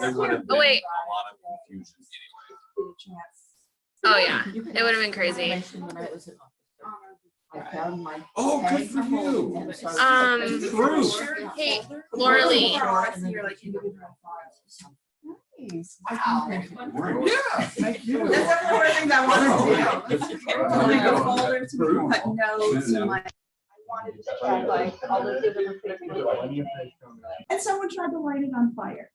There would have been Oh, wait. a lot of confusion anyway. Oh yeah, it would have been crazy. I found my. Oh, good for you. True. Hey, Laura Lee. Wow. Yeah. Thank you. That's definitely one of the things I wanted to do. Oh, Like yeah. a folder to put notes and like, I wanted to check like all of the different things. And someone tried to light it on fire.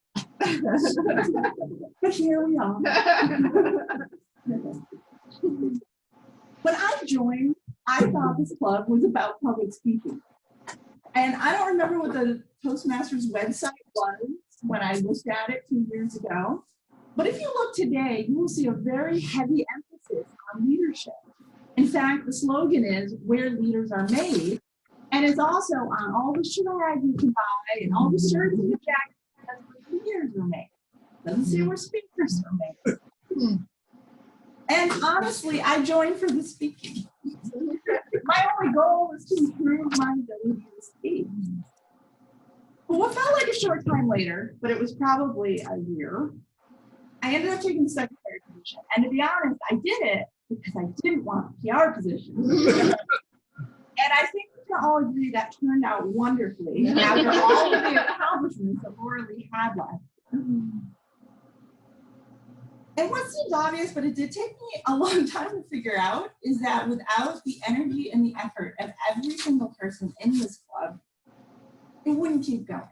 But here we are. When I joined, I thought this club was about public speaking. And I don't remember what the Toastmasters website was when I looked at it 2 years ago. But if you look today, you will see a very heavy emphasis on leadership. In fact, the slogan is where leaders are made. And it's also on all the swag you can buy and all the shirts and the jackets that where leaders are made. Doesn't say where speakers are made. And honestly, I joined for the speaking. My only goal was to improve my ability to speak. But what felt like a short time later, but it was probably a year, I ended up taking the secretary position. And to be honest, I did it because I didn't want a PR position. And I think we can all agree that turned out wonderfully after all of the accomplishments that Laura Lee had last year. And what seems obvious, but it did take me a long time to figure out, is that without the energy and the effort of every single person in this club, it wouldn't keep going.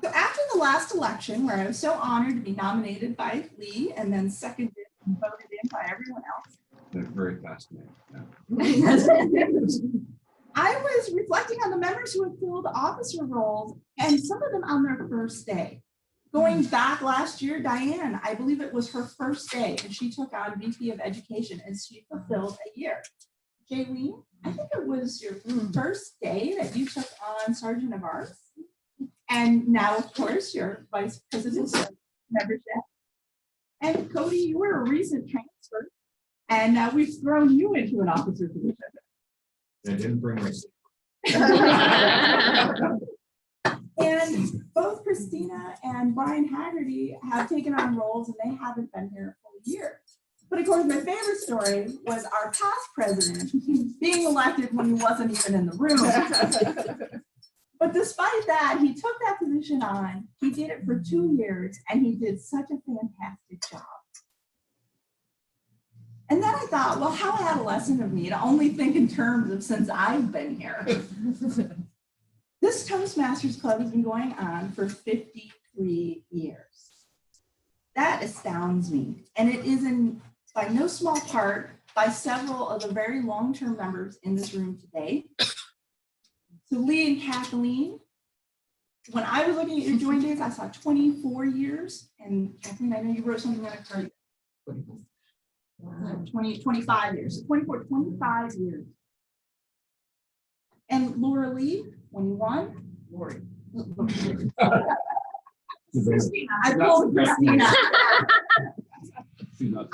So after the last election, where I was so honored to be nominated by Lee and then seconded and voted in by everyone else, Very fascinating. Yeah. I was reflecting on the members who had filled officer roles, and some of them on their first day. Going back last year, Diane, I believe it was her first day, and she took on VP of Education, and she fulfilled a year. Jaylene, I think it was your first day that you took on Sergeant of Arts, and now, of course, you're Vice President of Membership. And Cody, you were a recent transfer, and now we've thrown you into an officer position. I didn't bring my. And both Christina and Brian Haggerty have taken on roles and they haven't been here a full year. But of course, my favorite story was our past president being elected when he wasn't even in the room. But despite that, he took that position on, he did it for 2 years, and he did such a fantastic job. And then I thought, well, how adolescent of me to only think in terms of since I've been here. This Toastmasters Club has been going on for 53 years. That astounds me. And it is in, by no small part, by several of the very long-term members in this room today. So Lee and Kathleen, when I was looking at your join days, I saw 24 years. And Kathleen, I know you wrote something on a card. 25 years. So 25 years. And Laura Lee, 21. Lori. Christina. I pulled Christina.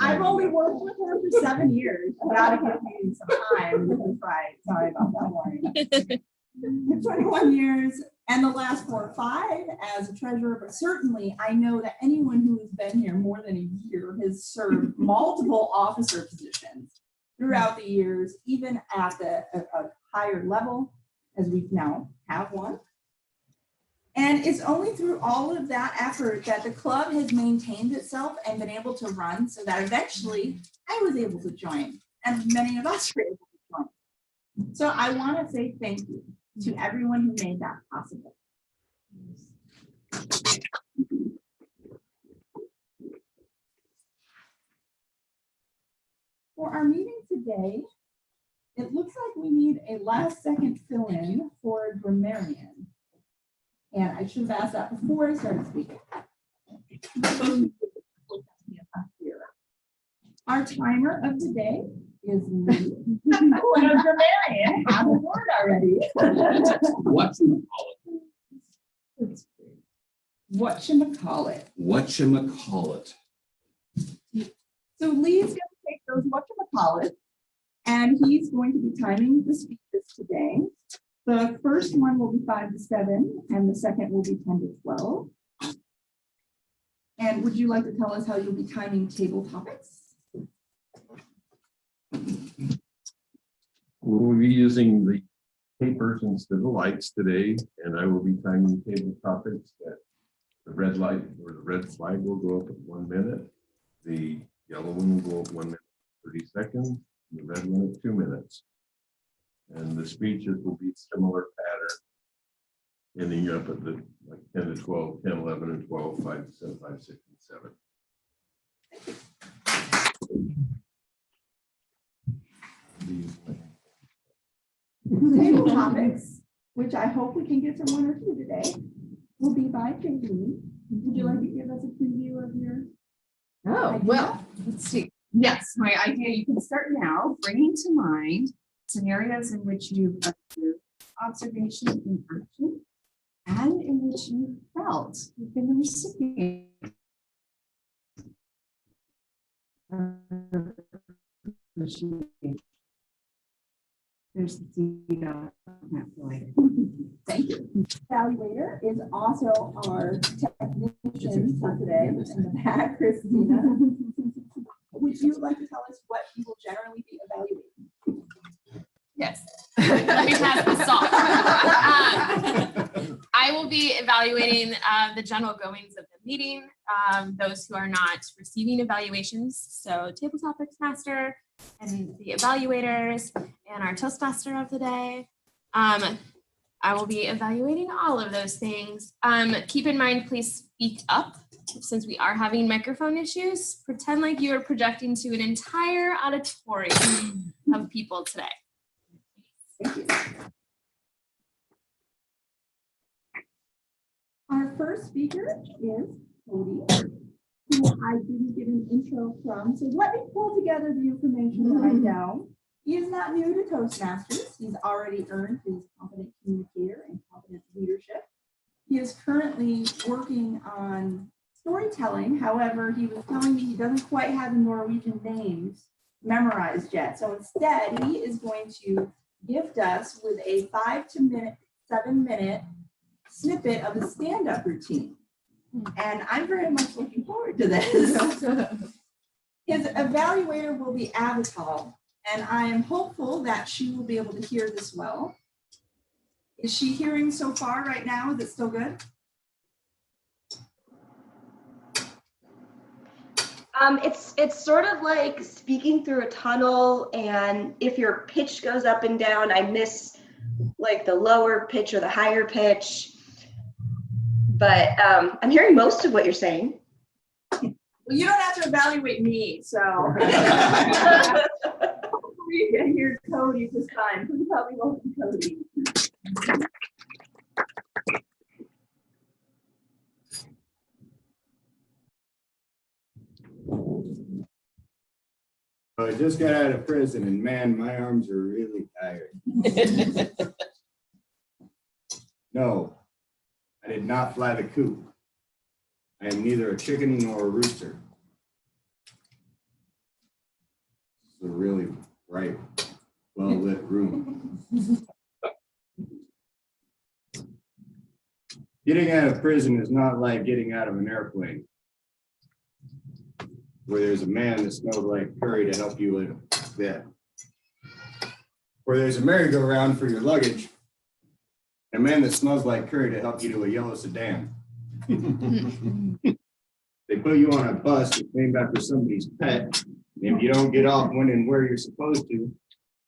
I've only worked with her for 7 years. You gotta give me some time. Sorry about that, Lauren. 21 years, and the last 4 or 5 as a treasurer, but certainly I know that anyone who has been here more than a year has served multiple officer positions throughout the years, even at a higher level, as we now have one. And it's only through all of that effort that the club has maintained itself and been able to run so that eventually I was able to join, and many of us were able to join. So I want to say thank you to everyone who made that possible. For our meeting today, it looks like we need a last second fill-in for a grammarian. And I should have asked that before I started speaking. Our timer of today is Lee. When a grammarian has a word already. Whatchamacallit. Whatchamacallit. So Lee is going to take those whatchamacallit, and he's going to be timing the speeches today. The first one will be 5 to 7, and the second will be 10 to 12. And would you like to tell us how you'll be timing table topics? We'll be using the papers instead of lights today, and I will be timing table topics that the red light or the red flag will go up at 1 minute. The yellow one will go up 1 minute, 30 seconds, and the red one at 2 minutes. And the speeches will be similar pattern, ending up at the like 10 to 12, 10, 11, and 12, 5, 7, 5, 6, and 7. Table topics, which I hope we can get to 1 or 2 today, will be by Jaylene. Would you like to give us a preview of your? Oh, well, let's see. Yes, my idea, you can start now, bringing to mind scenarios in which you've observed observation in action and in which you felt you've been the recipient. There's the seed on that later. Thank you. Evaluator is also our technician for today in the back, Christina. Would you like to tell us what you will generally be evaluating? Yes. Let me pass the salt. I will be evaluating the general goings of the meeting, those who are not receiving evaluations. So table topics master and the evaluators and our Toastmaster of the day. I will be evaluating all of those things. Keep in mind, please speak up since we are having microphone issues. Pretend like you are projecting to an entire auditorium of people today. Thank you. Our first speaker is Cody, who I didn't get an intro from. So let me pull together the information that I know. He is not new to Toastmasters. He's already earned his competent communicator and competent leadership. He is currently working on storytelling. However, he was telling me he doesn't quite have the Norwegian names memorized yet. So instead, he is going to gift us with a 5 to 7 minute snippet of the stand-up routine. And I'm very much looking forward to this. His evaluator will be Avatal, and I am hopeful that she will be able to hear this well. Is she hearing so far right now? Is it still good? It's sort of like speaking through a tunnel, and if your pitch goes up and down, I miss like the lower pitch or the higher pitch. But I'm hearing most of what you're saying. Well, you don't have to evaluate me, so hopefully you can hear Cody this time. Please help me welcome Cody. I just got out of prison and man, my arms are really tired. No, I did not fly the coop. I am neither a chicken nor a rooster. It's a really bright, well-lit room. Getting out of prison is not like getting out of an airplane, where there's a man that smells like curry to help you in bed, where there's a merry-go-round for your luggage, and a man that smells like curry to help you to a yellow sedan. They put you on a bus that's named after somebody's pet, and if you don't get off when and where you're supposed to,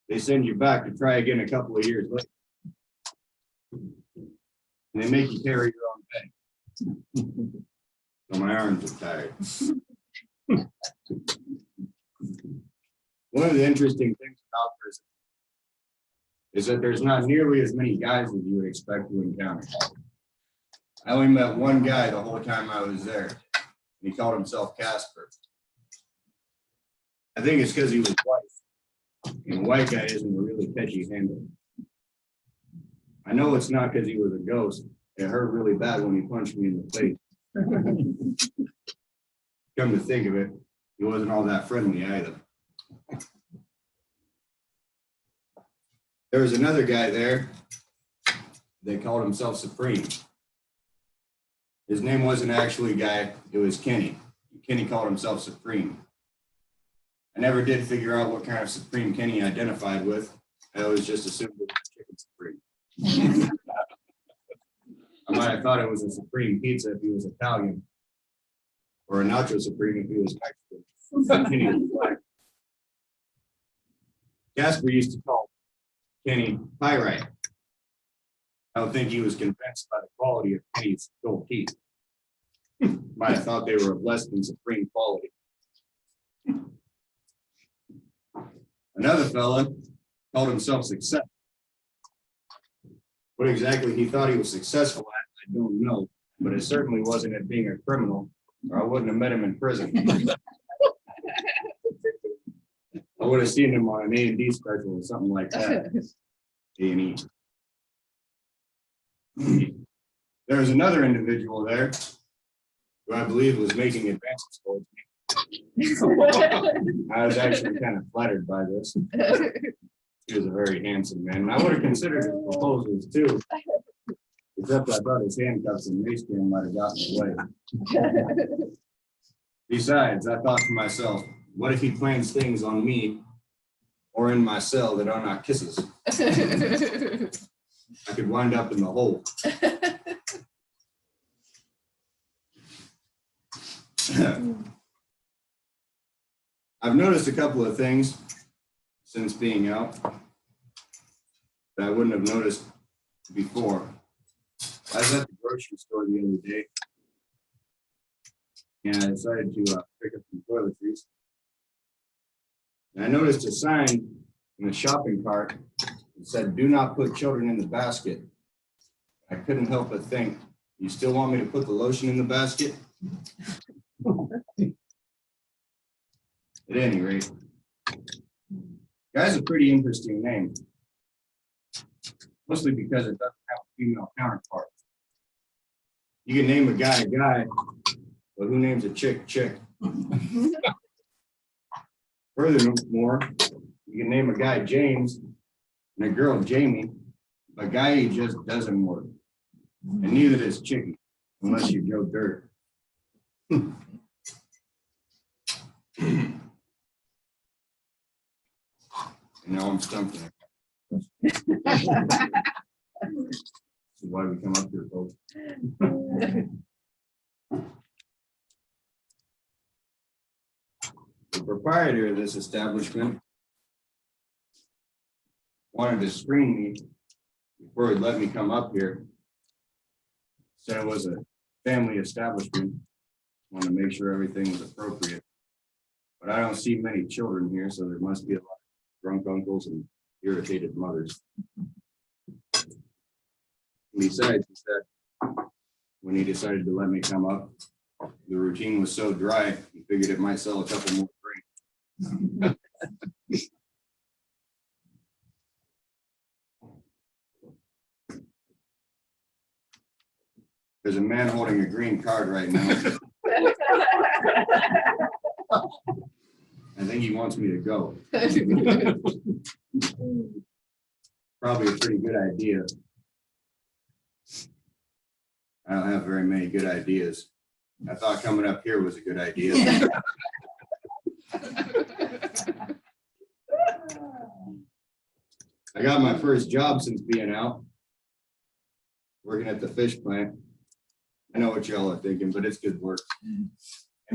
they send you back to try again a couple of years later. And they make you carry your own bag. So my arms are tired. One of the interesting things about prison is that there's not nearly as many guys as you would expect to encounter. I only met one guy the whole time I was there, and he called himself Casper. I think it's because he was white, and a white guy isn't a really catchy handle. I know it's not because he was a ghost. It hurt really bad when he punched me in the face. Come to think of it, he wasn't all that friendly either. There was another guy there. They called himself Supreme. His name wasn't actually Guy, it was Kenny. Kenny called himself Supreme. I never did figure out what kind of Supreme Kenny identified with. I always just assumed it was chicken Supreme. I might have thought it was a Supreme pizza if he was Italian, or a Nacho Supreme if he was Mexican. Kenny was black. Casper used to call Kenny Pyrite. I don't think he was convinced by the quality of Kenny's gold teeth. Might have thought they were of less than supreme quality. Another fella called himself Success. What exactly he thought he was successful at, I don't know, but it certainly wasn't at being a criminal, or I wouldn't have met him in prison. I would have seen him on an A&D special or something like that. A&E. There was another individual there who I believe was making advances towards me. I was actually kind of flattered by this. He was a very handsome man, and I would have considered his proposals too, except I thought his handcuffs and mace can might have gotten away. Besides, I thought to myself, what if he plans things on me or in my cell that are not kisses? I could wind up in the hole. I've noticed a couple of things since being out that I wouldn't have noticed before. I was at the grocery store the other day, and I decided to pick up some toiletries. And I noticed a sign in the shopping cart that said, "Do not put children in the basket." I couldn't help but think, you still want me to put the lotion in the basket? At any rate, Guy's a pretty interesting name, mostly because it doesn't have a female counterpart. You can name a guy, but who names a chick? Furthermore, you can name a guy James and a girl Jamie, but Guy just doesn't work. And neither does Chicky, unless you're Joe Dirt. Now I'm stumped. This is why we come up here, folks. The proprietor of this establishment wanted to screen me before he'd let me come up here. Said it was a family establishment. Wanted to make sure everything was appropriate. But I don't see many children here, so there must be a lot of drunk uncles and irritated mothers. Besides, he said, when he decided to let me come up, the routine was so dry, he figured it might sell a couple more drinks. There's a man holding a green card right now. I think he wants me to go. Probably a pretty good idea. I don't have very many good ideas. I thought coming up here was a good idea. I got my first job since being out, working at the fish plant. I know what y'all are thinking, but it's good work. And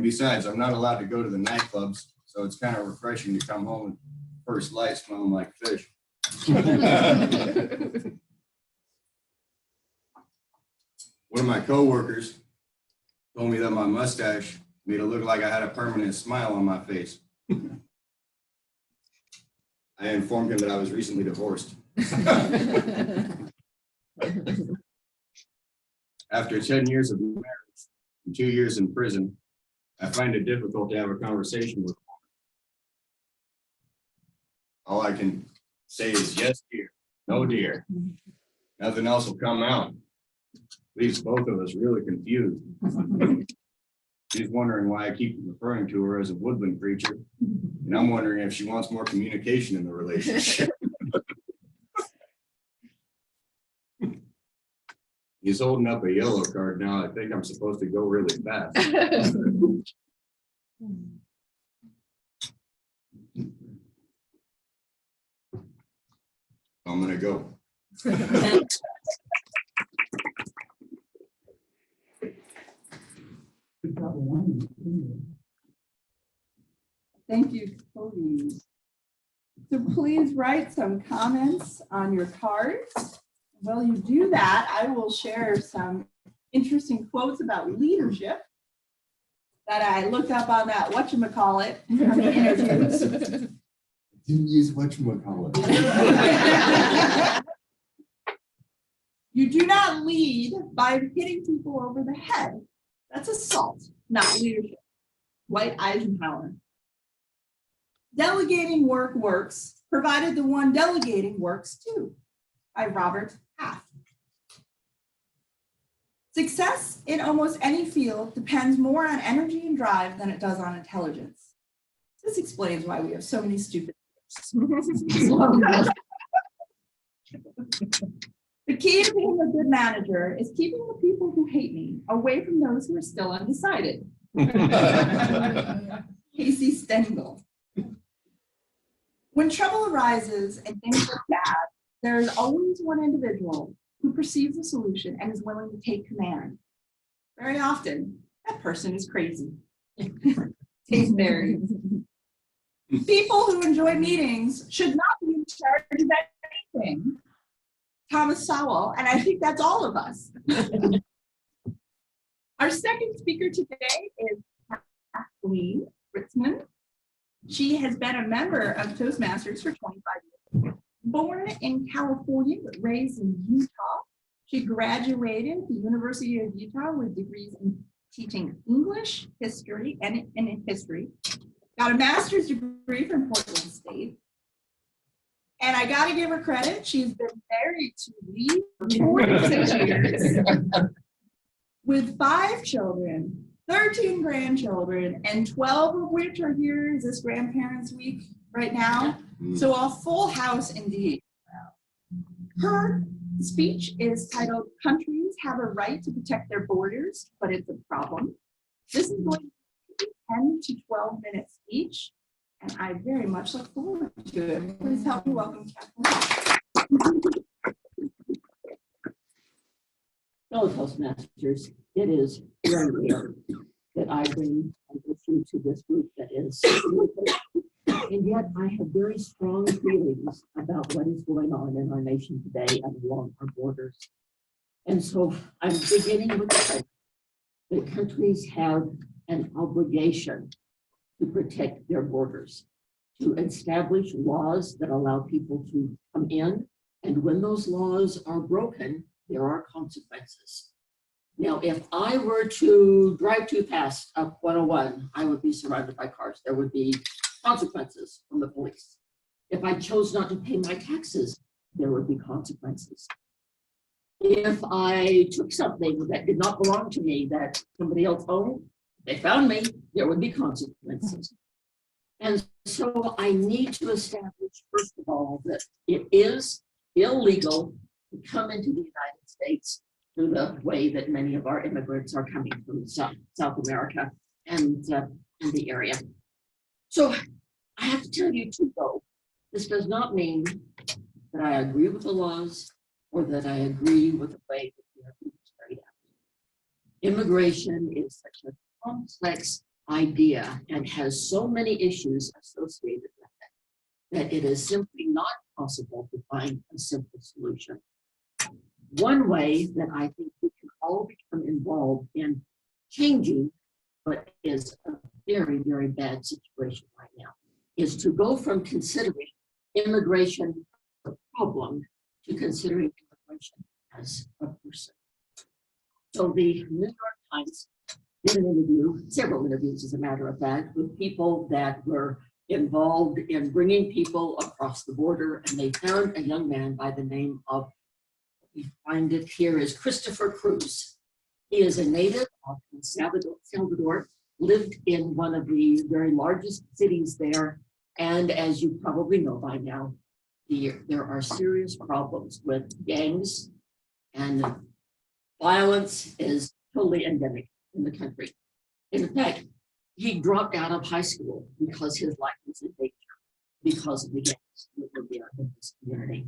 besides, I'm not allowed to go to the nightclubs, so it's kind of refreshing to come home and first light smelling like fish. One of my coworkers told me that my mustache made it look like I had a permanent smile on my face. I informed him that I was recently divorced. After 10 years of marriage and 2 years in prison, I find it difficult to have a conversation with a woman. All I can say is yes, dear, no, dear. Nothing else will come out. Leaves both of us really confused. She's wondering why I keep referring to her as a woodland creature, and I'm wondering if she wants more communication in the relationship. He's holding up a yellow card now. I think I'm supposed to go really fast. I'm gonna go. Thank you, Cody. So please write some comments on your cards. While you do that, I will share some interesting quotes about leadership that I looked up on that whatchamacallit from the interviews. Didn't use whatchamacallit. You do not lead by hitting people over the head. That's assault, not leadership. Dwight Eisenhower. Delegating work works, provided the one delegating works too, by Robert Half. Success in almost any field depends more on energy and drive than it does on intelligence. This explains why we have so many stupid. The key to being a good manager is keeping the people who hate me away from those who are still undecided. Casey Stengel. When trouble arises and things are bad, there is always one individual who perceives a solution and is willing to take command. Very often, that person is crazy. Case varies. People who enjoy meetings should not be in charge of anything. Thomas Sowell, and I think that's all of us. Our second speaker today is Kathleen Ritzman. She has been a member of Toastmasters for 25 years. Born in California, but raised in Utah. She graduated at the University of Utah with degrees in teaching English, history, and in history. Got a master's degree from Portland State. And I got to give her credit. She's been married to Lee for 46 years with 5 children, 13 grandchildren, and 12 of which are here. Is this Grandparents' Week right now? So a full house indeed. Her speech is titled, "Countries Have a Right to Protect Their Borders, but It's a Problem." This is going to be 10 to 12 minutes each. And I very much look forward to it. Please help me welcome Kathleen. Fellow Toastmasters, it is very rare that I bring with you to this group that is, and yet I have very strong feelings about what is going on in our nation today and along our borders. And so I'm beginning with the fact that countries have an obligation to protect their borders, to establish laws that allow people to come in. And when those laws are broken, there are consequences. Now, if I were to drive too fast up 101, I would be surrounded by cars. There would be consequences from the police. If I chose not to pay my taxes, there would be consequences. If I took something that did not belong to me that somebody else owned, they found me, there would be consequences. And so I need to establish, first of all, that it is illegal to come into the United States through the way that many of our immigrants are coming from South America and the area. So I have to tell you too, though, this does not mean that I agree with the laws or that I agree with the way that they are being carried out. Immigration is such a complex idea and has so many issues associated with it that it is simply not possible to find a simple solution. One way that I think we can all become involved in changing what is a very, very bad situation right now is to go from considering immigration a problem to considering immigration as a person. So the New York Times did an interview, several interviews as a matter of fact, with people that were involved in bringing people across the border, and they found a young man by the name of, we find it here, is Christopher Cruz. He is a native of Salvador, lived in one of the very largest cities there, and as you probably know by now, there are serious problems with gangs and Violence is totally endemic in the country. In fact, he dropped out of high school because his life was in danger because of the gangs that were there in this community.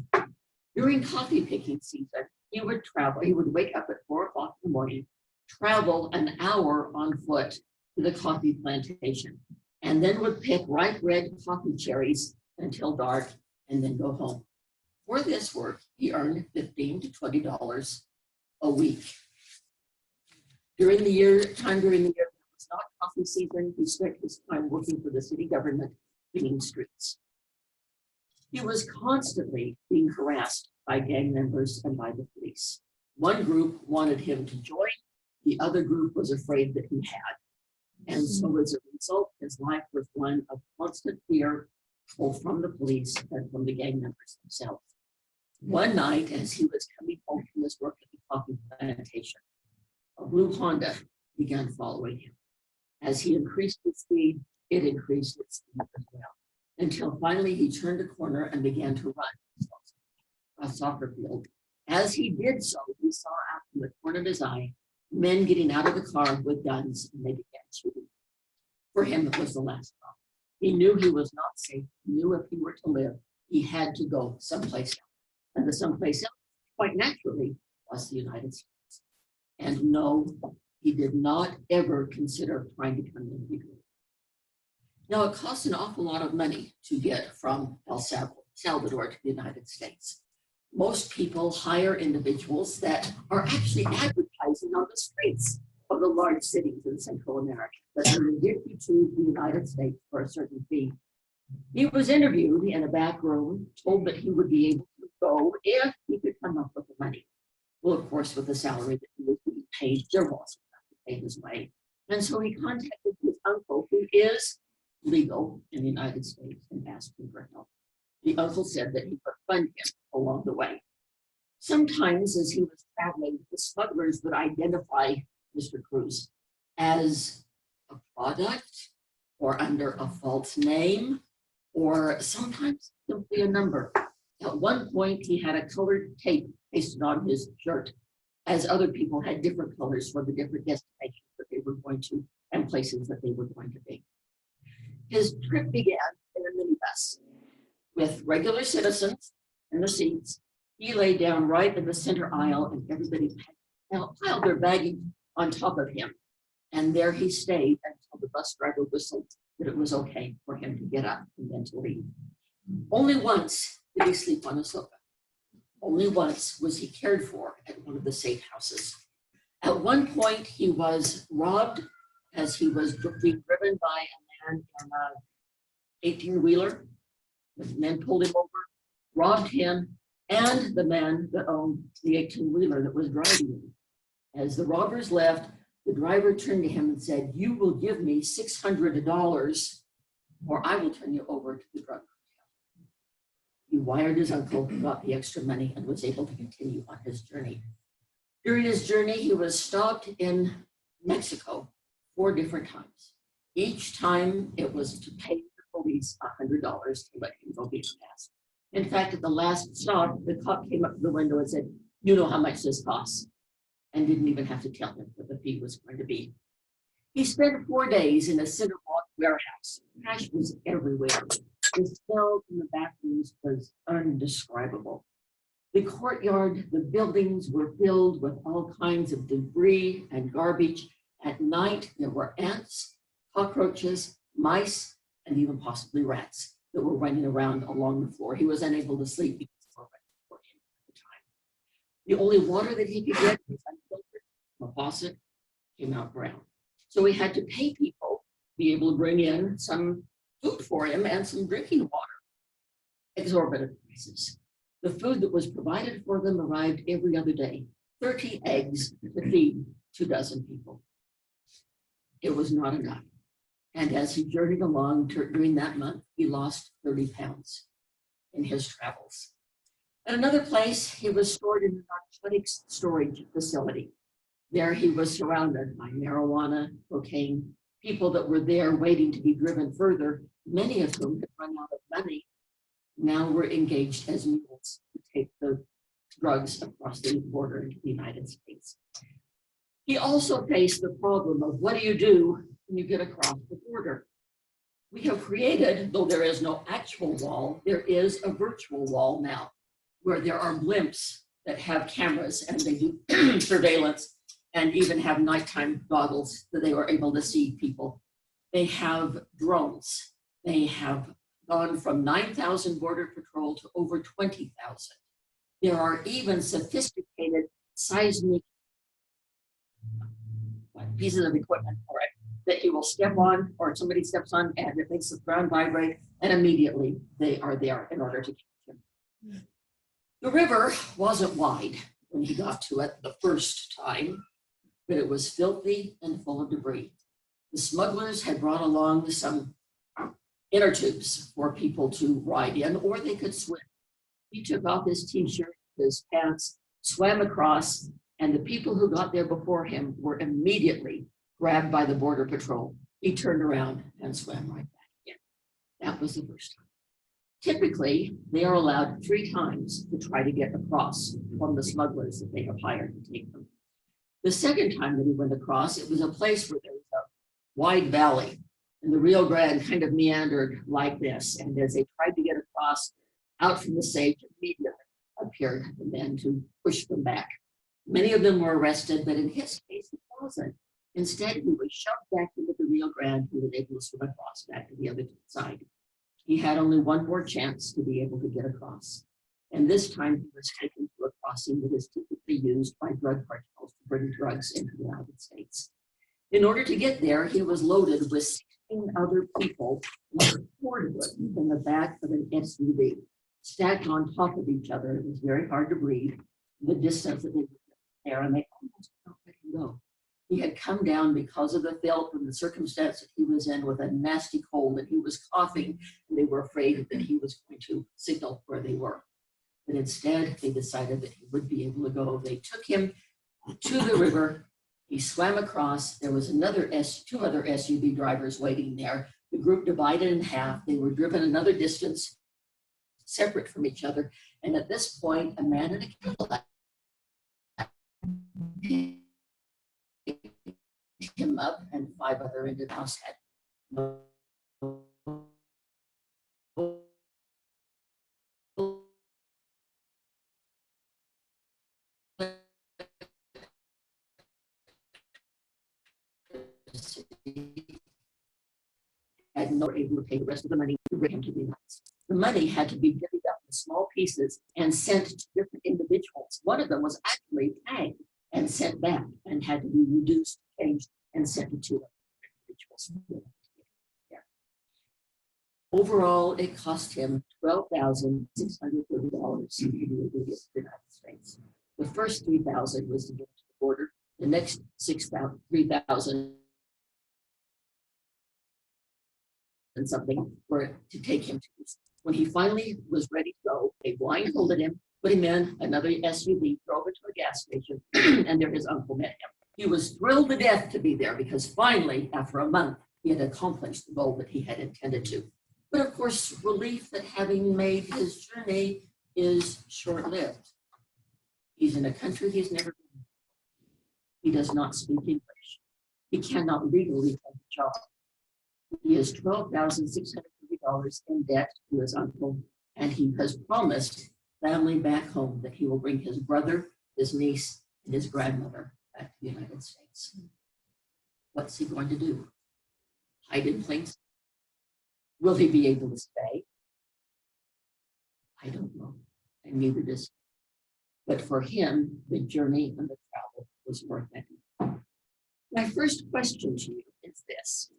During coffee picking season, he would travel. He would wake up at 4 o'clock in the morning, travel an hour on foot to the coffee plantation, and then would pick ripe red coffee cherries until dark and then go home. For this work, he earned $15 to $20 a week. During the year that was not coffee season, he spent his time working for the city government, cleaning streets. He was constantly being harassed by gang members and by the police. One group wanted him to join, the other group was afraid that he had. And so as a result, his life was one of constant fear, both from the police and from the gang members themselves. One night, as he was coming home from his work at the coffee plantation, a blue Honda began following him. As he increased his speed, it increased its speed as well, until finally he turned a corner and began to run a soccer field. As he did so, he saw out from the corner of his eye men getting out of the car with guns, and they began shooting. For him, it was the last stop. He knew he was not safe. He knew if he were to live, he had to go someplace else. And the someplace else, quite naturally, was the United States. And no, he did not ever consider trying to come illegally. Now, it costs an awful lot of money to get from El Salvador to the United States. Most people hire individuals that are actually advertising on the streets of the large cities in Central America that will get you to the United States for a certain fee. He was interviewed in a back room, told that he would be able to go if he could come up with the money. Well, of course, with the salary that he was being paid, there wasn't enough to pay his way. And so he contacted his uncle, who is legal in the United States, and asked him for help. The uncle said that he would fund him along the way. Sometimes as he was traveling, the smugglers would identify Mr. Cruz as a product or under a false name, or sometimes simply a number. At one point, he had a colored tape pasted on his shirt, as other people had different colors for the different destinations that they were going to and places that they were going to be. His trip began in a minibus with regular citizens in the seats. He lay down right in the center aisle, and everybody piled their baggage on top of him. And there he stayed until the bus driver whistled that it was okay for him to get up and then to leave. Only once did he sleep on a sofa. Only once was he cared for at one of the safe houses. At one point, he was robbed as he was being driven by a man in an 18-wheeler. The men pulled him over, robbed him, and the man that owned the 18-wheeler that was driving him. As the robbers left, the driver turned to him and said, "You will give me $600 or I will turn you over to the drug cartel." He wired his uncle, got the extra money, and was able to continue on his journey. During his journey, he was stopped in Mexico 4 different times. Each time it was to pay the police $100 to let him go get gas. In fact, at the last stop, the cop came up to the window and said, "You know how much this costs," and didn't even have to tell him what the fee was going to be. He spent 4 days in a cinder block warehouse. Trash was everywhere. The smell in the back rooms was indescribable. The courtyard, the buildings were filled with all kinds of debris and garbage. At night, there were ants, cockroaches, mice, and even possibly rats that were running around along the floor. He was unable to sleep because the floor went for him at the time. The only water that he could get was unfiltered from a faucet, came out brown. So he had to pay people to be able to bring in some food for him and some drinking water. Exorbitant prices. The food that was provided for them arrived every other day. 30 eggs to feed 2 dozen people. It was not enough. And as he journeyed along during that month, he lost 30 pounds in his travels. At another place, he was stored in a narcotics storage facility. There he was surrounded by marijuana, cocaine, people that were there waiting to be driven further, many of whom had run out of money, now were engaged as mules to take the drugs across the border into the United States. He also faced the problem of what do you do when you get across the border? We have created, though there is no actual wall, there is a virtual wall now where there are blimps that have cameras and they do surveillance and even have nighttime goggles that they are able to see people. They have drones. They have gone from 9,000 Border Patrol to over 20,000. There are even sophisticated seismic pieces of equipment for it that you will step on or somebody steps on and it makes the ground vibrate and immediately they are there in order to catch him. The river wasn't wide when he got to it the first time, but it was filthy and full of debris. The smugglers had brought along some inner tubes for people to ride in, or they could swim. He took off his t-shirt, his pants, swam across, and the people who got there before him were immediately grabbed by the Border Patrol. He turned around and swam right back again. That was the first time. Typically, they are allowed 3 times to try to get across from the smugglers that they have hired to take them. The second time that he went across, it was a place where there was a wide valley and the Rio Grande kind of meandered like this. And as they tried to get across out from the sage, immediately appeared the men to push them back. Many of them were arrested, but in his case, it wasn't. Instead, he was shoved back into the Rio Grande. He was able to swim across back to the other side. He had only one more chance to be able to get across. And this time he was taken to a crossing that is typically used by drug cartels to bring drugs into the United States. In order to get there, he was loaded with 16 other people, 4 of them in the back of an SUV, stacked on top of each other. It was very hard to breathe. The distance that they were there, and they almost don't let him go. He had come down because of the filth and the circumstance that he was in with a nasty cold, and he was coughing, and they were afraid that he was going to signal where they were. But instead, they decided that he would be able to go. They took him to the river. He swam across. There was 2 other SUV drivers waiting there. The group divided in half. They were driven another distance separate from each other. And at this point, a man in a Cadillac picked him up and 5 other into the house had and not able to pay the rest of the money to bring him to the United States. The money had to be divvied up in small pieces and sent to different individuals. One of them was actually tagged and sent back and had to be reduced, changed, and sent to 2 individuals. Overall, it cost him $12,630 to be able to get to the United States. The first $3,000 was to get to the border. The next $3,000 and something for to take him to. When he finally was ready to go, they blindfolded him, put him in another SUV, drove it to a gas station, and there his uncle met him. He was thrilled to death to be there because finally, after a month, he had accomplished the goal that he had intended to. But of course, relief that having made his journey is short-lived. He's in a country he's never been. He does not speak English. He cannot legally have a job. He is $12,630 in debt to his uncle, and he has promised family back home that he will bring his brother, his niece, and his grandmother back to the United States. What's he going to do? Hide in plain sight? Will he be able to stay? I don't know, and neither does he. But for him, the journey and the travel was worth it. My first question to you is this.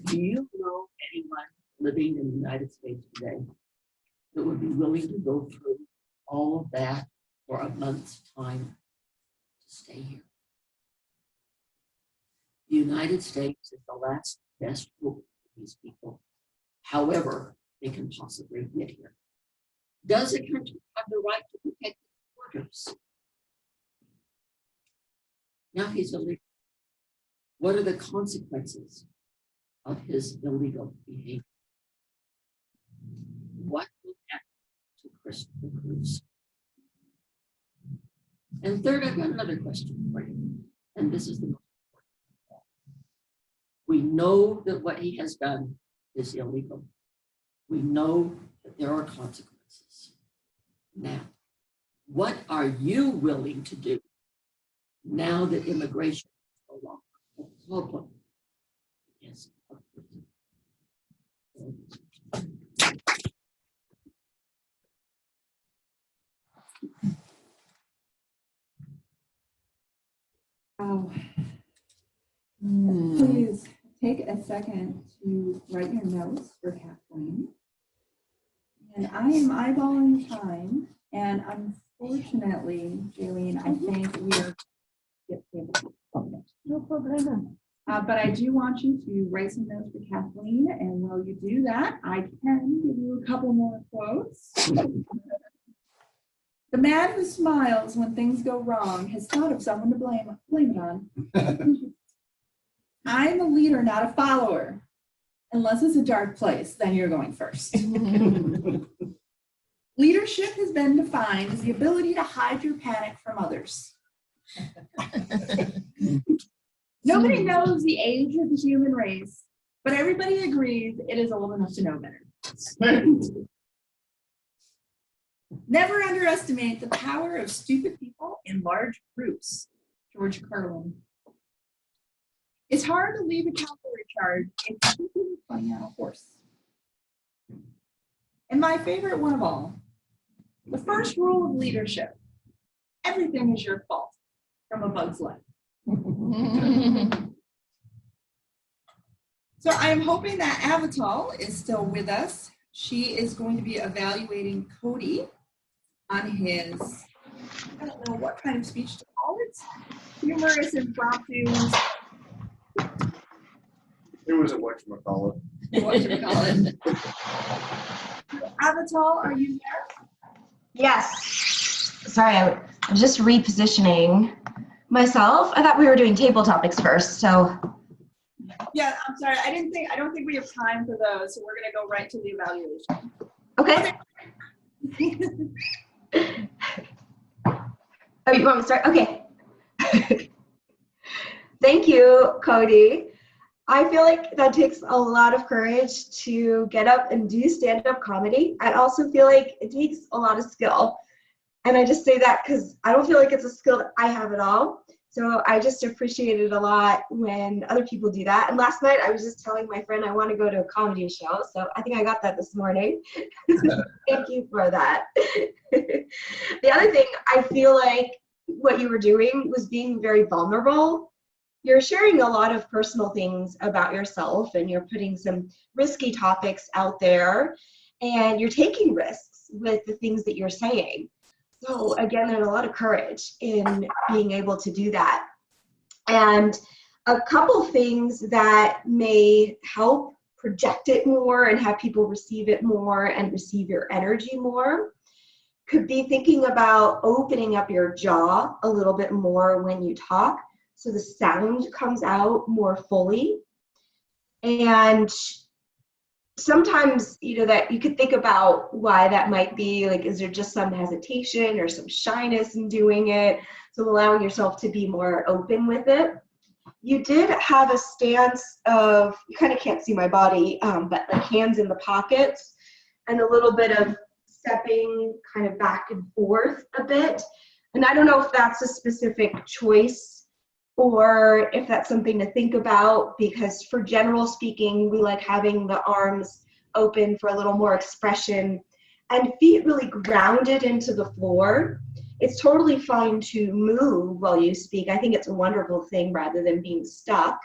Do you know anyone living in the United States today that would be willing to go through all of that for a month's time to stay here? The United States is the last best hope for these people, however they can possibly get here. Does a country have the right to protect its borders? Now he's illegal. What are the consequences of his illegal behavior? What will happen to Christopher Cruz? And third, I've got another question for you. And this is the most important. We know that what he has done is illegal. We know that there are consequences. Now, what are you willing to do now that immigration is no longer a problem? Yes. Oh. Please take a second to write your notes for Kathleen. And I am eyeballing time, and unfortunately, Jaylene, I think we are. No problem. But I do want you to write some notes for Kathleen, and while you do that, I can give you a couple more quotes. The man who smiles when things go wrong has thought of someone to blame it on. I'm a leader, not a follower. Unless it's a dark place, then you're going first. Leadership has been defined as the ability to hide your panic from others. Nobody knows the age of the human race, but everybody agrees it is old enough to know better. Never underestimate the power of stupid people in large groups. George Carlin. It's hard to leave a cavalry charge if you're funny on a horse. And my favorite one of all, the first rule of leadership: everything is your fault, from A Bug's Life. So I am hoping that Avital is still with us. She is going to be evaluating Cody on his, I don't know what kind of speech to call it, humorous impromptu. It was a whatchamacallit. Whatchamacallit. Avital, are you there? Yes. Sorry, I was just repositioning myself. I thought we were doing table topics first, so. Yeah, I'm sorry. I don't think we have time for those, so we're gonna go right to the evaluation. Okay. Oh, you want me to start? Okay. Thank you, Cody. I feel like that takes a lot of courage to get up and do stand-up comedy. I also feel like it takes a lot of skill. And I just say that because I don't feel like it's a skill that I have at all. So I just appreciate it a lot when other people do that. And last night I was just telling my friend I want to go to a comedy show. So I think I got that this morning. Thank you for that. The other thing, I feel like what you were doing was being very vulnerable. You're sharing a lot of personal things about yourself, and you're putting some risky topics out there, and you're taking risks with the things that you're saying. So again, there's a lot of courage in being able to do that. And a couple things that may help project it more and have people receive it more and receive your energy more could be thinking about opening up your jaw a little bit more when you talk, so the sound comes out more fully. And sometimes, that you could think about why that might be. Like, is there just some hesitation or some shyness in doing it? So allowing yourself to be more open with it. You did have a stance of, you kind of can't see my body, but like hands in the pockets and a little bit of stepping kind of back and forth a bit. And I don't know if that's a specific choice or if that's something to think about, because for general speaking, we like having the arms open for a little more expression and feet really grounded into the floor. It's totally fine to move while you speak. I think it's a wonderful thing rather than being stuck,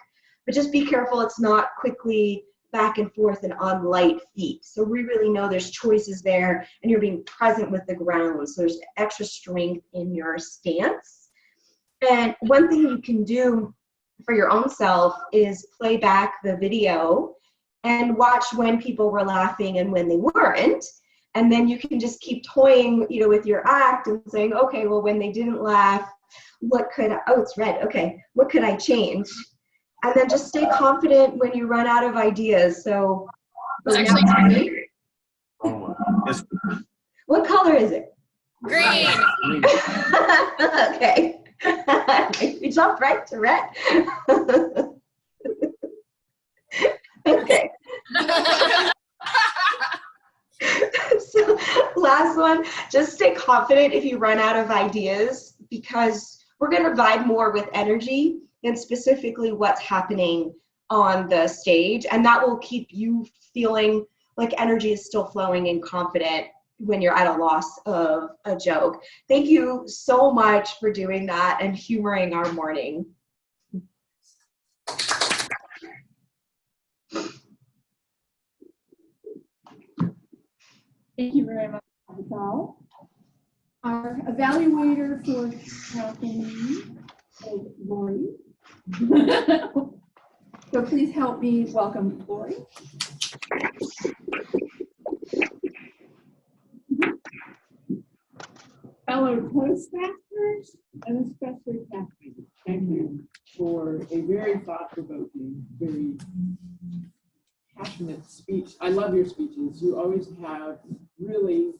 but just be careful it's not quickly back and forth and on light feet. So we really know there's choices there, and you're being present with the ground. So there's extra strength in your stance. And one thing you can do for your own self is play back the video and watch when people were laughing and when they weren't. And then you can just keep toying, with your act and saying, okay, well, when they didn't laugh, what could I change? And then just stay confident when you run out of ideas. So It's actually Oh, what color is it? Green. Okay. You jumped right to red. Okay. So last one, just stay confident if you run out of ideas, because we're going to provide more with energy and specifically what's happening on the stage. And that will keep you feeling like energy is still flowing and confident when you're at a loss of a joke. Thank you so much for doing that and humoring our morning. Thank you very much, Abigail. Our evaluator for happening is Lori. So please help me welcome Lori. Fellow Toastmasters, and especially Kathleen, thank you for a very thought-provoking, very passionate speech. I love your speeches. You always have really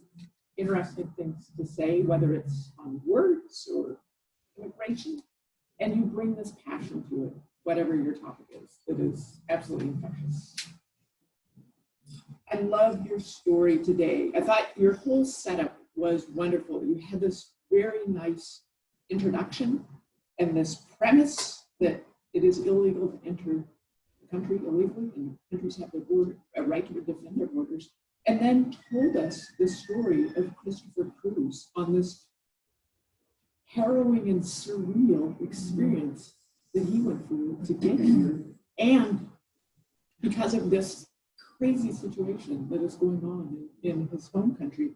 interesting things to say, whether it's on words or immigration, and you bring this passion to it, whatever your topic is. It is absolutely infectious. I love your story today. I thought your whole setup was wonderful. You had this very nice introduction and this premise that it is illegal to enter the country illegally, and countries have a right to defend their borders, and then told us the story of Christopher Cruz on this harrowing and surreal experience that he went through to get here, and because of this crazy situation that is going on in his home country.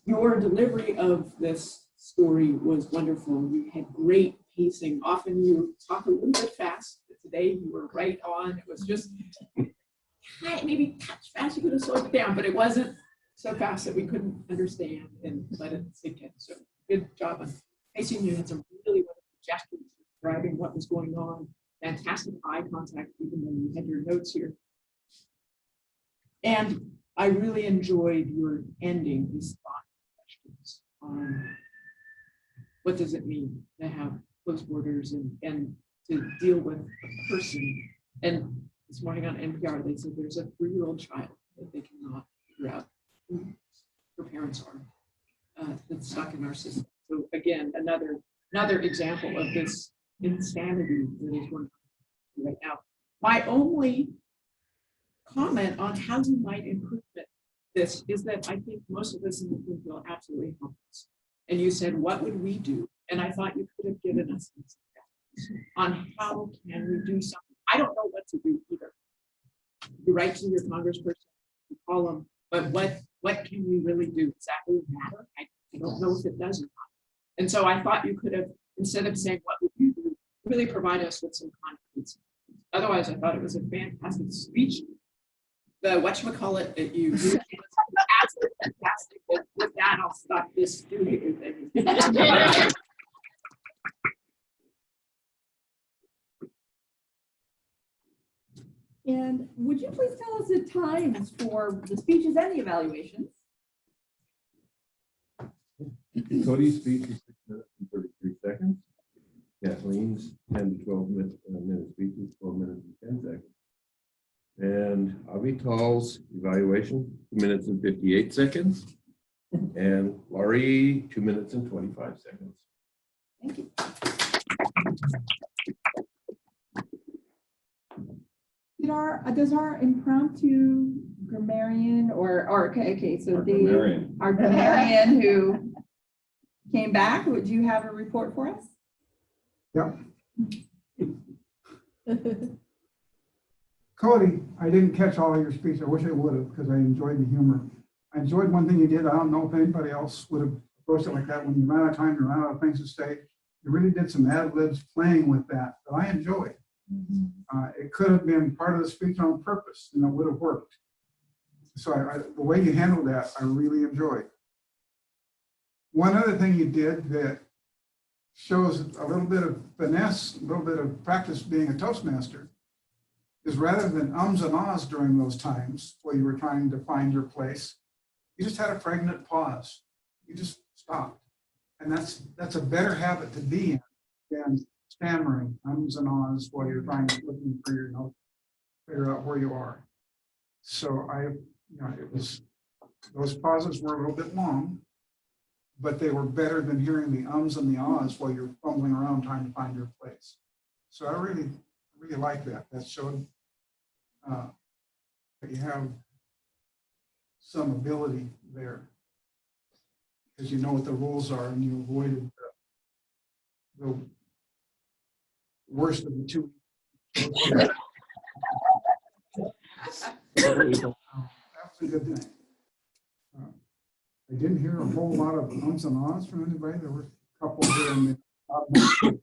Your delivery of this story was wonderful. You had great pacing. Often you talk a little bit fast, but today you were right on. It was just maybe touch fast. You could have slowed it down, but it wasn't so fast that we couldn't understand and let it sink in. So good job on pacing. You had some really wonderful gestures describing what was going on. Fantastic eye contact, even though you had your notes here. And I really enjoyed your ending, these thought questions on what does it mean to have closed borders and to deal with a person. And this morning on NPR, they said there's a 3-year-old child that they cannot figure out who her parents are, that's stuck in our system. So again, another example of this insanity that is going on right now. My only comment on how you might improve this is that I think most of us in the room feel absolutely helpless. And you said, what would we do? And I thought you could have given us some suggestions on how can we do something. I don't know what to do either. You write to your congressperson, you call them, but what can we really do? Does that really matter? I don't know if it does or not. And so I thought you could have, instead of saying what would you do, really provide us with some confidence. Otherwise, I thought it was a fantastic speech. The whatchamacallit that you do was absolutely fantastic. With that, I'll stop this stupid thing. And would you please tell us the times for the speeches and the evaluations? Cody's speech is 6 minutes and 33 seconds. Kathleen's 10 to 12 minute speeches, 12 minutes and 10 seconds. And Avital's evaluation, 2 minutes and 58 seconds. And Laurie, 2 minutes and 25 seconds. Thank you. Does our impromptu grammarian so our grammarian who came back, would you have a report for us? Yep. Cody, I didn't catch all of your speech. I wish I would have, because I enjoyed the humor. I enjoyed one thing you did. I don't know if anybody else would have approached it like that. When you ran out of time, you ran out of things to say. You really did some ad libs playing with that I enjoyed. It could have been part of the speech on purpose, and it would have worked. So the way you handled that, I really enjoyed. One other thing you did that shows a little bit of finesse, a little bit of practice being a Toastmaster, is rather than ums and ahs during those times where you were trying to find your place, you just had a pregnant pause. You just stopped. And that's a better habit to be in than stammering, ums and ahs while you're looking for your note, figure out where you are. So those pauses were a little bit long, but they were better than hearing the ums and the ahs while you're fumbling around trying to find your place. So I really like that. That showed that you have some ability there, because you know what the rules are and you avoided the worst of the two. That was a good thing. I didn't hear a whole lot of ums and ahs from anybody. There were a couple here and there not much to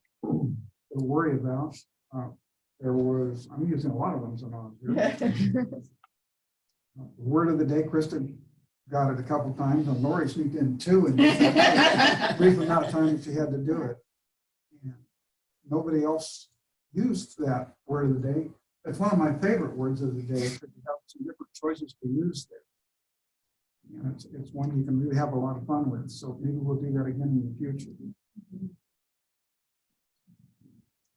worry about. I'm using a lot of ums and ahs here. Word of the day, Kristen got it a couple times, and Lori sneaked in too, and brief amount of time that she had to do it. And nobody else used that word of the day. It's one of my favorite words of the day, because you have some different choices to use there. You know, it's one you can really have a lot of fun with. So maybe we'll do that again in the future.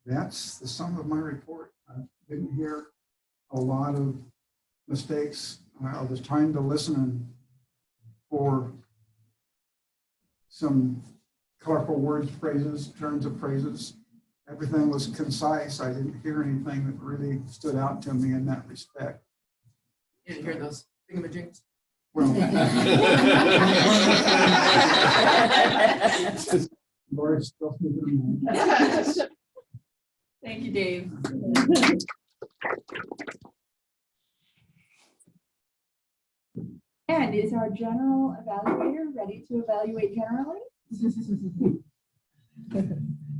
That's the sum of my report. I didn't hear a lot of mistakes. I was trying to listen for some colorful words, phrases, turns of phrases. Everything was concise. I didn't hear anything that really stood out to me in that respect. You didn't hear those thingamajigs? Well, Lori's still thinking. Thank you, Dave. And is our general evaluator ready to evaluate generally?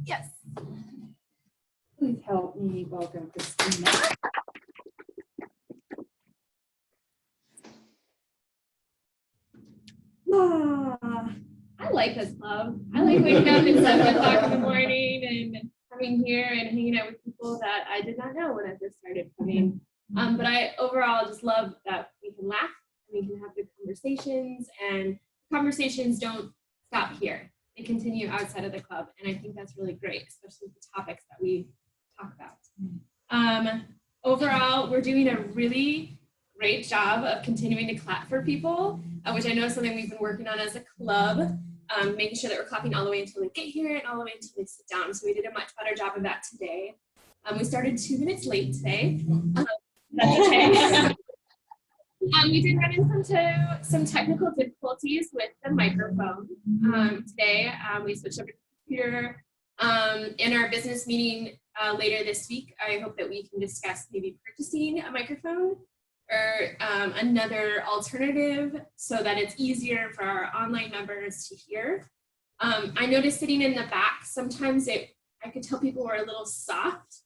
Yes. Please help me welcome Christina. I like this club. I like waking up at 7 o'clock in the morning and coming here and hanging out with people that I did not know when I first started coming. But I overall just love that we can laugh and we can have good conversations, and conversations don't stop here. They continue outside of the club. And I think that's really great, especially with the topics that we talk about. Overall, we're doing a really great job of continuing to clap for people, which I know is something we've been working on as a club, making sure that we're clapping all the way until they get here and all the way until they sit down. So we did a much better job of that today. We started 2 minutes late today. That's okay. We did run into some technical difficulties with the microphone today. We switched over to the computer. In our business meeting later this week, I hope that we can discuss maybe purchasing a microphone or another alternative so that it's easier for our online members to hear. I noticed sitting in the back, sometimes I could tell people were a little soft,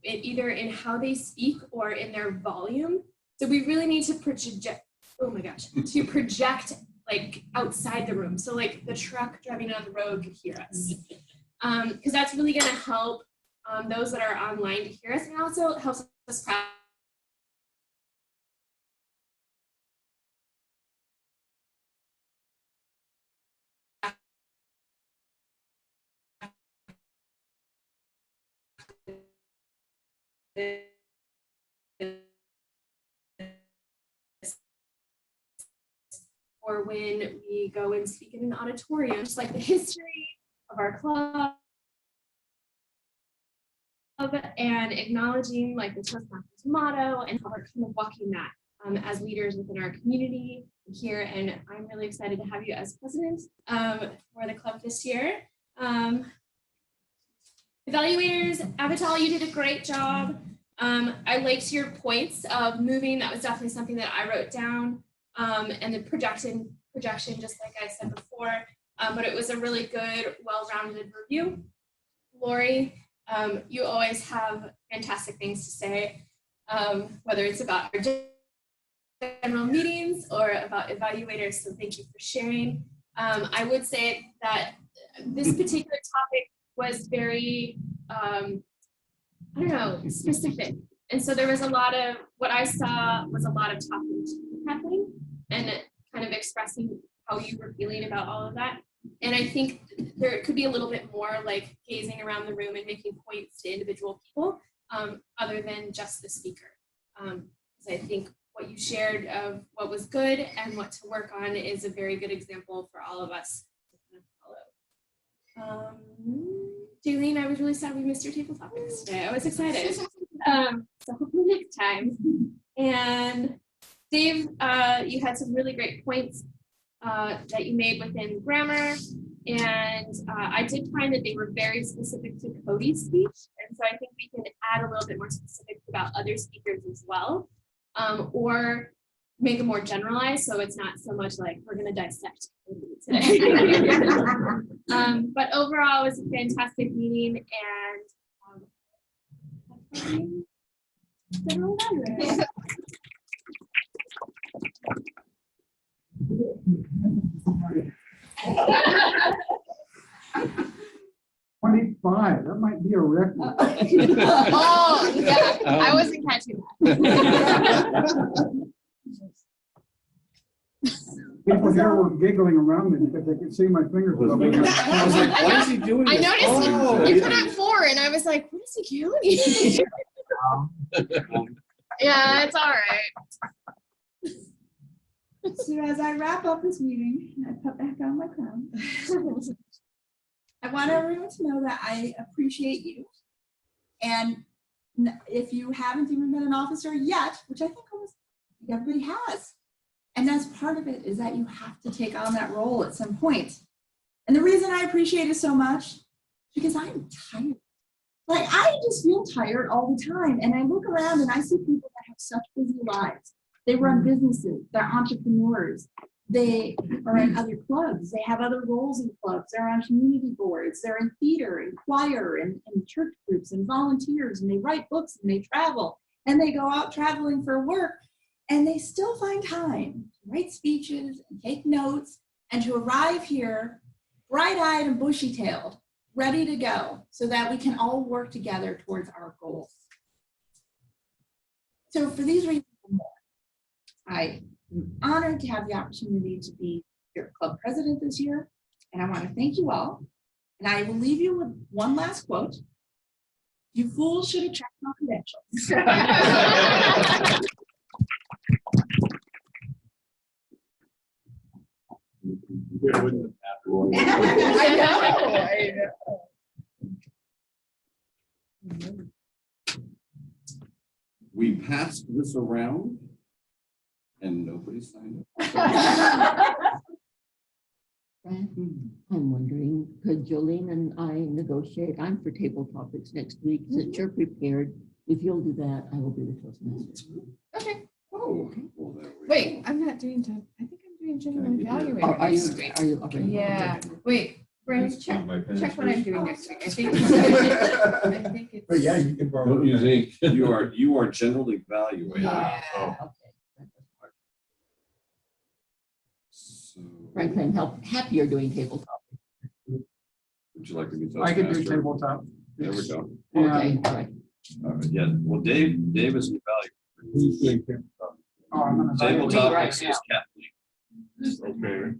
either in how they speak or in their volume. So we really need to project, to project like outside the room. So like the truck driving down the road could hear us. Because that's really gonna help those that are online to hear us, and also helps us practice. Or when we go and speak in an auditorium, just like the history of our club and acknowledging like the Toastmasters motto and how we're kind of walking that as leaders within our community here. And I'm really excited to have you as president for the club this year. Evaluators, Avital, you did a great job. I liked your points of moving. That was definitely something that I wrote down. And the projection, just like I said before, but it was a really good, well-rounded review. Lori, you always have fantastic things to say, whether it's about our general meetings or about evaluators, so thank you for sharing. I would say that this particular topic was very, specific. And so there was a lot of, what I saw was a lot of talking to happening and kind of expressing how how you were feeling about all of that. And I think there could be a little bit more like gazing around the room and making points to individual people, other than just the speaker. Because I think what you shared of what was good and what to work on is a very good example for all of us to kind of follow. Jaylene, I was really sad we missed your table topics today. I was excited. So hopefully next time. And Dave, you had some really great points that you made within grammar. And I did find that they were very specific to Cody's speech. And so I think we can add a little bit more specifics about other speakers as well. Or make it more generalized, so it's not so much like we're going to dissect today. But overall, it was a fantastic meeting, and general evaluator. 25, that might be a record. Oh, yeah, I wasn't catching that. People here were giggling around me because they could see my fingers. I was like, what is he doing? I this? noticed Oh, you put out 4, and I was like, what is he counting? Yeah, it's all right. So as I wrap up this meeting, I put back on my crown. I want everyone to know that I appreciate you. And if you haven't even been an officer yet, which I think almost everybody has, and that's part of it, is that you have to take on that role at some point. And the reason I appreciate it so much, because I'm tired. Like, I just feel tired all the time. And I look around and I see people that have such busy lives. They run businesses, they're entrepreneurs. They are in other clubs. They have other roles in clubs. They're on community boards. They're in theater and choir and church groups and volunteers, and they write books and they travel and they go out traveling for work, and they still find time to write speeches and take notes and to arrive here bright-eyed and bushy-tailed, ready to go so that we can all work together towards our goals. So for these reasons and more, I'm honored to have the opportunity to be your club president this year, and I want to thank you all. And I will leave you with one last quote. You fools should have checked my credentials. I know. We passed this around and nobody signed up. I'm wondering, could Jolene and I negotiate? I'm for table topics next week. Since you're prepared, if you'll do that, I will be the Toastmaster. Okay. Oh, well, there we Wait, go. I'm not doing time. I think I'm doing general Can I give you- evaluator. Are you? next week. Are you? Okay. Yeah. Wait, Brian, check what I'm doing next week. I think. I think it's. But yeah, you can borrow. Don't use ink. You are generally evaluated. Yeah. Okay. So, Frank, I'm happy you're doing table topics. would you like to be I could do Toastmaster? tabletop. There we go. Okay, all right. Yeah, well, Dave is an evaluator. Oh, I'm gonna- Table Right topics now. is Kathleen. Okay.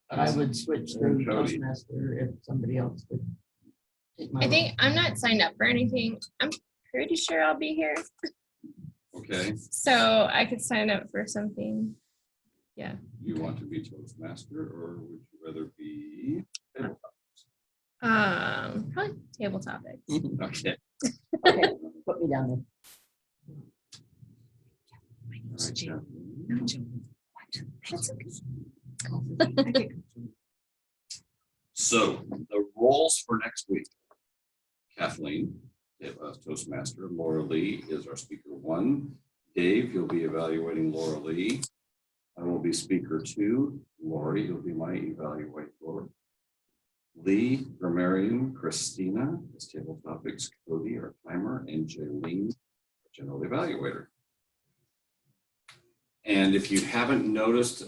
But I would switch to Cody. Toastmaster if somebody else would. take my I role. think I'm not signed up for anything. I'm pretty sure I'll be here. Okay, So I could sign up for something. you want to be Toastmaster or would you rather be? Probably table topics. Okay. Okay, put me down All right, Kathleen. That's okay. So the roles for next week. Kathleen, Toastmaster. Laura Lee is our speaker 1. Dave, you'll be evaluating Laura Lee. I will be speaker 2. Lori, you'll be my evaluator. Lee, Grammarian, Christina is table topics, Cody, our timer, and Jaylene, general evaluator. And if you haven't noticed,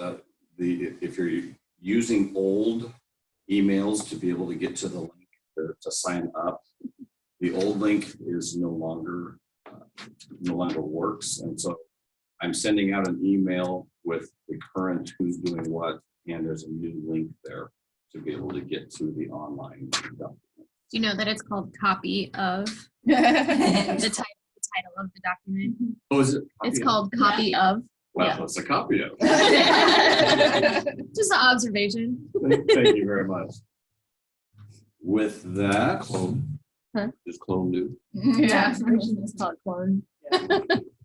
if you're using old emails to be able to get to the link to sign up, the old link is no longer works. And so I'm sending out an email with the current who's doing what And there's a new link there to be able to get to the online document. Do you know that it's called copy of the title of the document? Oh, is it? It's called copy of. Well, it's a copy of. Just an observation. Thank you very much. With that, Huh? is Clone new? Yeah. It's called clone.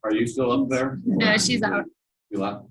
Are you still up there? No, she's out. You left?